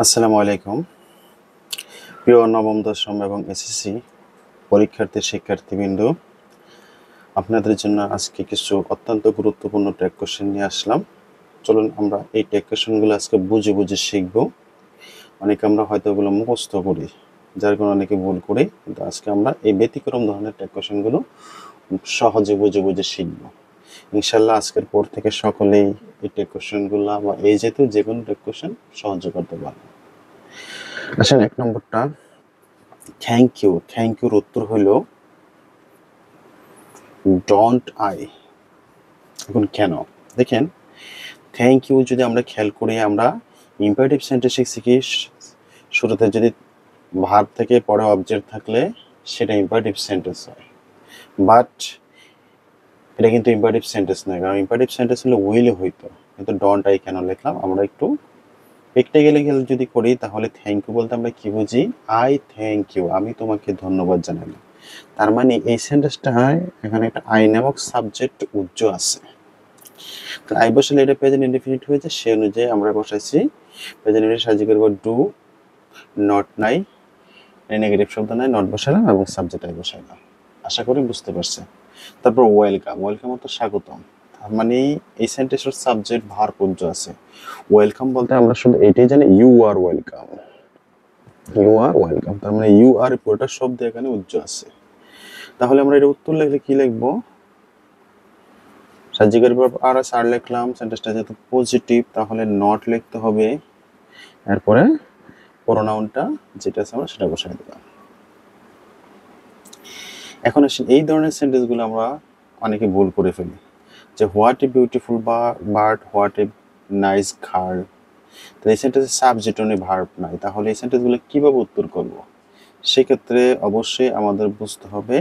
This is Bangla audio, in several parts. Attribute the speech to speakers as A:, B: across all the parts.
A: আসসালামু আলাইকুম। প্রিয় নবম, দশম এবং এসএসসি শিক্ষার্থীবৃন্দ, আপনাদের জন্য আজকে কিছু অত্যন্ত গুরুত্বপূর্ণ ট্যাগ কোশ্চেন নিয়ে আসলাম। চলুন আমরা এই ট্যাগ কোশ্চেনগুলো আজকে বুঝে বুঝে শিখব। অনেকে আমরা হয়তো ওগুলো মুখস্থ করি, যার কারণে অনেকে ভুল করি, কিন্তু আজকে আমরা এই ব্যতিক্রম ধরনের ট্যাগ কোশ্চেনগুলো সহজে বুঝে বুঝে শিখব। ইনশাল্লাহ আজকের পর থেকে সকলেই এই ট্যাগ কোশ্চেনগুলো বা এই জাতীয় যে কোনো ট্যাগ কোশ্চেন সহজে করতে পারবে। আসেন, 1 নম্বরটা, থ্যাংক ইউ। থ্যাংক ইউর উত্তর হলো ডোন্ট আই। এখন কেন দেখেন, থ্যাংক ইউ যদি আমরা খেয়াল করি, আমরা ইম্পারেটিভ সেন্টেন্স শিখছি কি শুরুতে যদি ভার্ব থেকে পরে অবজেক্ট থাকলে সেটা ইম্পারেটিভ সেন্টেন্স হয়, বাট এটা কিন্তু ইম্পারেটিভ সেন্টেন্স নয়। কারণ ইম্পারেটিভ সেন্টেন্স হলে উইলে হইতো, কিন্তু ডোন্ট আই কেন লিখলাম? আমরা একটু প্র্যাকটিক্যালি যদি করি তাহলে থ্যাংক ইউ বলতে আমরা কি বুঝি? আই থ্যাংক ইউ, আমি তোমাকে ধন্যবাদ জানালাম। তার মানে এই সেন্টেন্সটায় এখানে একটা আই নামক সাবজেক্ট উজ্জ আছে। আই বসালে এটা প্রেজেন্ট ইনডিফিনিট হয়েছে, সে অনুযায়ী আমরা বসাইছি প্রেজেন্ট ইনডিফিনিট সাহায্য করব ডু, নট নাই, নেগেটিভ শব্দ নাই, নট বসালাম এবং সাবজেক্ট আই বসাইলাম। আশা করি বুঝতে পারছে। তারপর ওয়েলকাম। ওয়েলকাম অর্থ স্বাগতম। তার মানে এই সেন্টেন্সের সাবজেক্ট ভার্ব উজ্জ আছে। ওয়েলকাম বলতে আমরা শুধু এটাই জানি, you are welcome, you are welcome. তার মানে ইউ আর পুরোটা শব্দ এখানে উজ্জ আছে। তাহলে আমরা এটা উত্তর লিখলে কি লিখবো? সার্জিক্যাল ভার্ব আর আর লিখলাম, সেন্টেন্সটা যেহেতু পজিটিভ তাহলে নট লিখতে হবে, এরপরে প্রোনাউনটা যেটা আছে আমরা সেটা বসাই দিলাম। এখন আসেন, এই ধরনের সেন্টেন্সগুলো আমরা অনেকে ভুল করে ফেলি, যে what a beautiful bird, what a nice girl. তো এই সেন্টেন্সের সাবজেক্ট নেই, ভার্ব নাই, তাহলে এই সেন্টেন্সগুলো কিভাবে উত্তর করব? সেক্ষেত্রে অবশ্যই আমাদের বুঝতে হবে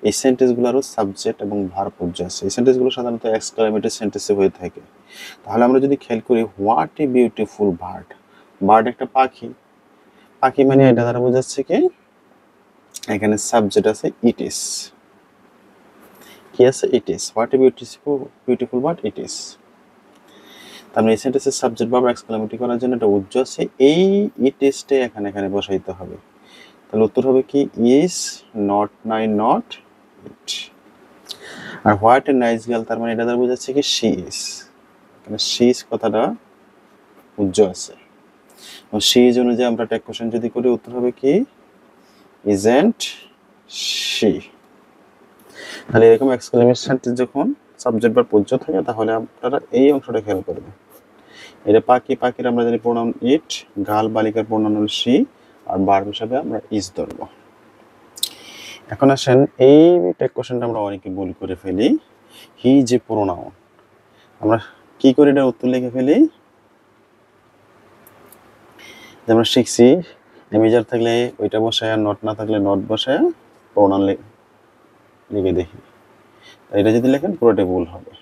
A: এই সেন্টেন্সগুলোরও সাবজেক্ট এবং ভার্ব উজ্জ আছে। এই সেন্টেন্সগুলো সাধারণত এক্সক্লেমেটরি সেন্টেন্সে হয়ে থাকে। তাহলে আমরা যদি খেয়াল করি, what a beautiful bird, bird একটা পাখি, পাখি মানে এটা দ্বারা বোঝাচ্ছে কি এখানে সাবজেক্ট আছে ইট ইজ। কি আছে? It is. What a beautiful bird, it is. তার মানে এই সেন্টেন্সের সাবজেক্ট ভার্ব এক্সক্লেমেটরি করার জন্য এটা উজ্জ আছে, এই ইট ইজটা এখানে বসাইতে হবে। তাহলে উত্তর হবে কি? ইজ, নট নাই, নট ইট। আর হোয়াট এ নাইস গার্ল, তার মানে এটা দ্বারা বোঝাচ্ছে কি শি ইজ। এখানে শি ইজ কথাটা উজ্জ আছে। এবং শি ইজ অনুযায়ী আমরা ট্যাগ কোশ্চেন যদি করি, উত্তর হবে কি? Isn't she. তাহলে এরকম এক্সক্লেমেশন সেন্টেন্স যখন সাবজেক্ট ভার্ব উজ্জ থাকে, তাহলে আপনারা এই অংশটা খেয়াল করবেন। এটা পাখি, পাখির আমরা জানি প্রোনাউন ইট, গার্ল বালিকার প্রোনাউন হল শি, আর ভার্ব হিসাবে আমরা ইজ ধরবো। এখন আসেন, এই ট্যাগ কোশ্চেনটা আমরা অনেকে ভুল করে ফেলি। হি যে প্রোনাউন, আমরা কি করে এটার উত্তর লিখে ফেলি? আমরা শিখছি মেজার থাকলে ওইটা বসায়, আর নট না থাকলে নট বসায় প্রোনাউন লিখে দেখি। এটা যদি লেখেন পুরোটাই ভুল হবে।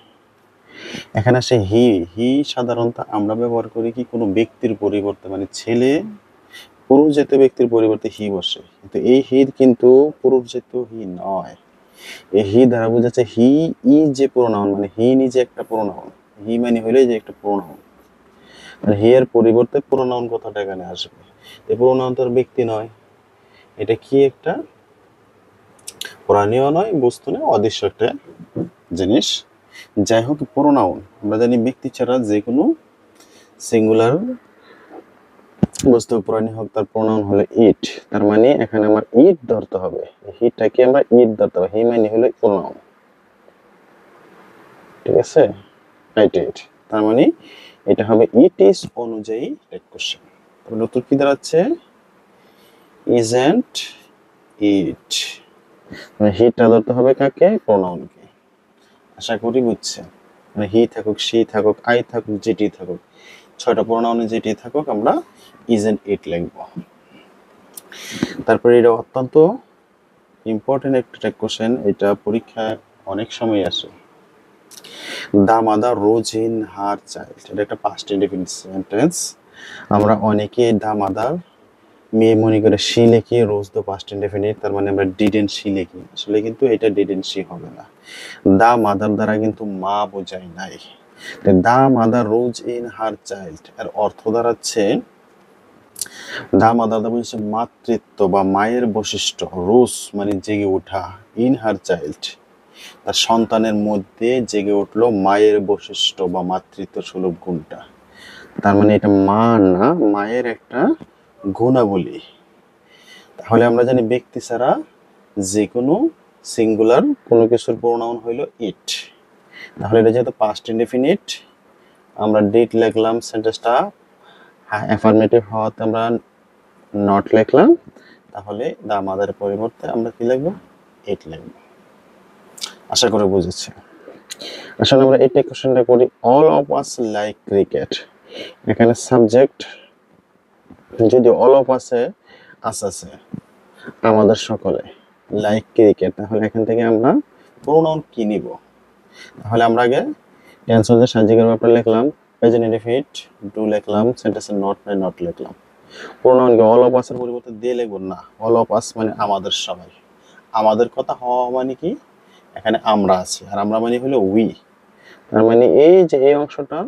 A: এখানে আসে হি। হি সাধারণত আমরা ব্যবহার করি কি কোনো ব্যক্তির পরিবর্তে, মানে ছেলে পুরুষ জাতীয় ব্যক্তির পরিবর্তে হি বসে, কিন্তু এই হির কিন্তু পুরুষ জাতীয় হি নয়। এই হি দ্বারা বোঝাচ্ছে হি ইজ যে প্রোনাউন, মানে হি নিজে একটা প্রোনাউন। হি মানে হইলে যে একটা প্রোনাউন, মানে হি এর পরিবর্তে প্রোনাউন কথাটা এখানে আসবে। এই প্রোনাউন তো আর ব্যক্তি নয়, এটা কি একটা প্রাণীও নয়, বস্তু নয়, অদৃশ্য একটা জিনিস। যাই হোক, প্রোনাউন আমরা জানি ব্যক্তি ছাড়া যে কোনো সিঙ্গুলার বস্তু প্রাণী হোক, তার প্রোনাউন হলো ইট। তার মানে এখানে আমার ইট ধরতে হবে, হিটাকে আমরা ইট ধরতে হবে। হি মানে হলো প্রোনাউন, ঠিক আছে? রাইট, ইট। তার মানে এটা হবে ইট ইজ অনুযায়ী ট্যাগ কোশ্চেন। তাহলে উত্তর কি দাঁড়াচ্ছে? Isn't it. মানে হিটা ধরতে হবে কাকে? প্রোনাউনকে। আশা করি বুঝছেন। মানে হি থাকুক, সি থাকুক, আই থাকুক, যেটি থাকুক, 6টা প্রোনাউনে যেটি থাকুক, আমরা ইজন্ট ইট লিখব। তারপরে এটা অত্যন্ত ইম্পর্টেন্ট একটা ট্যাগ কোশ্চেন, এটা পরীক্ষায় অনেক সময় আসে। The mother rose in her child, এটা একটা পাস্ট ইনডিফিনিট সেন্টেন্স। আমরা অনেকে দা মাদার মেয়ে মনে করে শি লিখি, রোজ তো পাস্ট ইনডিফিনিট, তার মানে আমরা ডিডেন্ট শি লিখি। আসলে কিন্তু এটা ডিডেন্ট শি হবে না। দা মাদার দ্বারা কিন্তু মা বোঝায় নাই। The mother rose in her child এর অর্থ দাঁড়াচ্ছে দা মাদার দা হচ্ছে মাতৃত্ব বা মায়ের বৈশিষ্ট্য, রোজ মানে জেগে ওঠা, ইন হার চাইল্ড তার সন্তানের মধ্যে জেগে উঠলো মায়ের বৈশিষ্ট্য বা মাতৃত্ব সুলভ গুণটা। তার মানে এটা মা না, মায়ের একটা গুণাবলী। তাহলে আমরা জানি ব্যক্তি ছাড়া যে কোনো সিঙ্গুলার কোনো কিছুর প্রোনাউন হইল ইট। তাহলে এটা যেহেতু পাস্ট ইনডেফিনিট, আমরা ডিড লিখলাম, সেন্টেন্সটা অ্যাফার্মেটিভ হওয়াতে আমরা নট লিখলাম। তাহলে দা মাদারের পরিবর্তে আমরা কি লিখবো? ইট লিখবো। আশা করে বুঝেছি। আসলে আমরা এই কোশ্চেনটা করি, all of us like cricket. এখানে সাবজেক্ট যদি অল অফ আসে আছে আমাদের সকলে লাইক ক্রিকেট, তাহলে এখান থেকে আমরা প্রোনাউন কি নিব? তাহলে আমরা আগে টেন্স হচ্ছে সাহায্যের ব্যাপারে লিখলাম, প্রেজেন্ট ইনডেফিনিট ডু লিখলাম, সেন্টেন্সে নট নাই নট লিখলাম। প্রোনাউন কি অল অফ আসের পরিবর্তে দিয়ে লিখব না, অল অফ আস মানে আমাদের সবাই। আমাদের কথা হওয়া মানে কি, এখানে আমরা আছি, আর আমরা মানে হলো উই। তার মানে এই যে এই অংশটা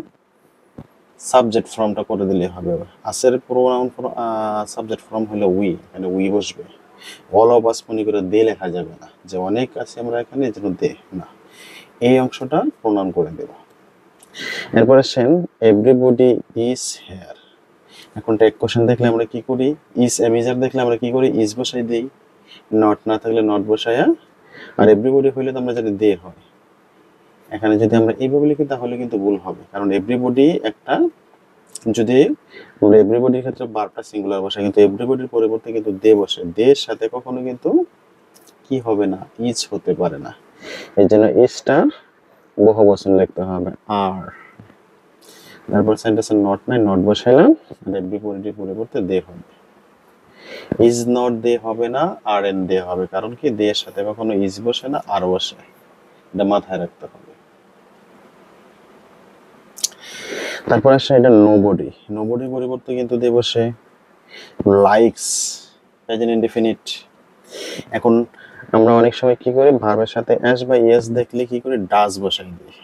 A: সাবজেক্ট ফর্মটা করে দিলে হবে। আসের প্রোনাউন সাবজেক্ট ফর্ম হলো উই, এখানে উই বসবে। অল অফ আস মনে করে দে লেখা যাবে না, যে অনেক আছে আমরা এখানে, যেন দে না, এই অংশটা প্রোনাউন করে দেব। এরপরে সেম এভরিবডি ইজ হেয়ার। এখন টেক কোশ্চেন দেখলে আমরা কি করি, ইজ এমিজার দেখলে আমরা কি করি, ইজ বসাই দেই, নট না থাকলে নট বসায়া, আর এভরিবডি হইলে তো আমরা জানি দে হয়। এখানে যদি আমরা এইভাবে লিখি তাহলে কিন্তু ভুল হবে, কারণ এভরিবডি একটা, যদি আমরা এভরিবডির ক্ষেত্রে বারটা সিঙ্গুলার বসে, কিন্তু এভরিবডির পরিবর্তে কিন্তু দে বসে, দের সাথে কখনো কিন্তু কি হবে না, ইজ হতে পারে না। এই জন্য ইজটা বহুবচন লিখতে হবে আর। তারপর সেন্টেন্সে নট নাই নট বসাইলাম, আর এভরিবডির পরিবর্তে দে হবে। ইজ নট দে হবে না, আর এন দে হবে, কারণ কি দে এর সাথে কখনো ইজ বসে না, আর বসে, এটা মাথায় রাখতে হবে। তারপর আসে এটা নোবডি, নোবডির পরিবর্তে কিন্তু দে বসে। Likes present indefinite. এখন আমরা অনেক সময় কি করি, ভার্বের সাথে এস বা ইএস দেখলে কি করি, ডাজ বসাই দিই,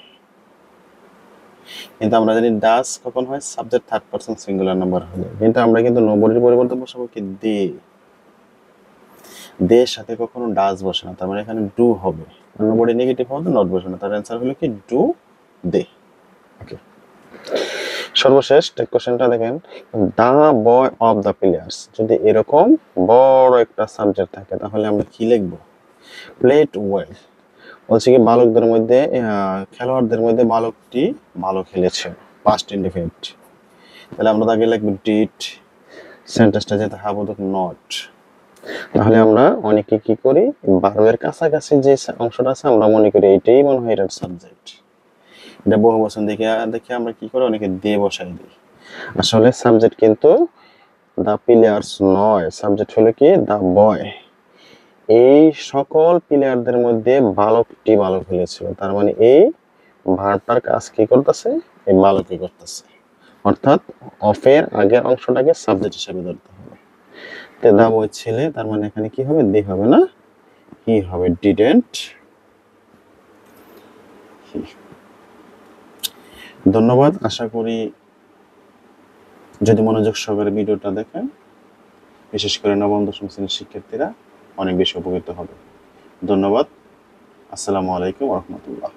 A: কিন্তু আমরা জানি ডাজ কখন হয়, subject third person singular number হলে। কিন্তু আমরা কিন্তু নোবডির পরিবর্তে বসাবো কি দে, দে সাথে কখনো ডাজ বসে না, তার মানে এখানে ডু হবে। নোবডি নেগেটিভ হবে, নট বসে না, তার অ্যান্সার হলো কি ডু দে। ওকে, সর্বশেষ কোশ্চেনটা দেখেন, দা বয় অফ দ্য প্লেয়ার্স। যদি এরকম বড় একটা সাবজেক্ট থাকে তাহলে আমরা কি লিখবো, প্লেড ওয়েল। বলছে কি বালকদের মধ্যে, খেলোয়াড়দের মধ্যে বালকটি ভালো খেলেছে, পাস্ট ইনডেফিনিট। তাহলে আমরা তাকে লিখবো ডিড, সেন্টেন্সটা যেতে হাবোধক নট। তাহলে আমরা অনেকে কি করি, ভার্বের কাছাকাছি যে অংশটা আছে আমরা মনে করি এটাই মনে হয় এটার সাবজেক্ট, এটা বহুবচন দেখে দেখে আমরা কি করি, অনেকে দে বসাই দিই। আসলে সাবজেক্ট কিন্তু দা প্লেয়ার্স নয়, সাবজেক্ট হলো কি দা বয়। এই সকল প্লেয়ারদের মধ্যে বালকটি ভালো খেলেছিল, তার মানে এই ভার্বটার কাজ কি করতেছে, এই বালকই করতেছে, অর্থাৎ অফের আগের অংশটাকে সাবজেক্ট হিসেবে ধরতে হবে। তে দা বয় ছেলে, তার মানে এখানে কি হবে, দে হবে না, হি হবে, ডিডেন্ট হি। ধন্যবাদ, আশা করি যদি মনোযোগ সহকারে ভিডিওটা দেখেন, বিশেষ করে নবম দশম শ্রেণীর শিক্ষার্থীরা অনেক বেশি উপকৃত হবে। ধন্যবাদ, আসসালামু আলাইকুম ওয়া রাহমাতুল্লাহ।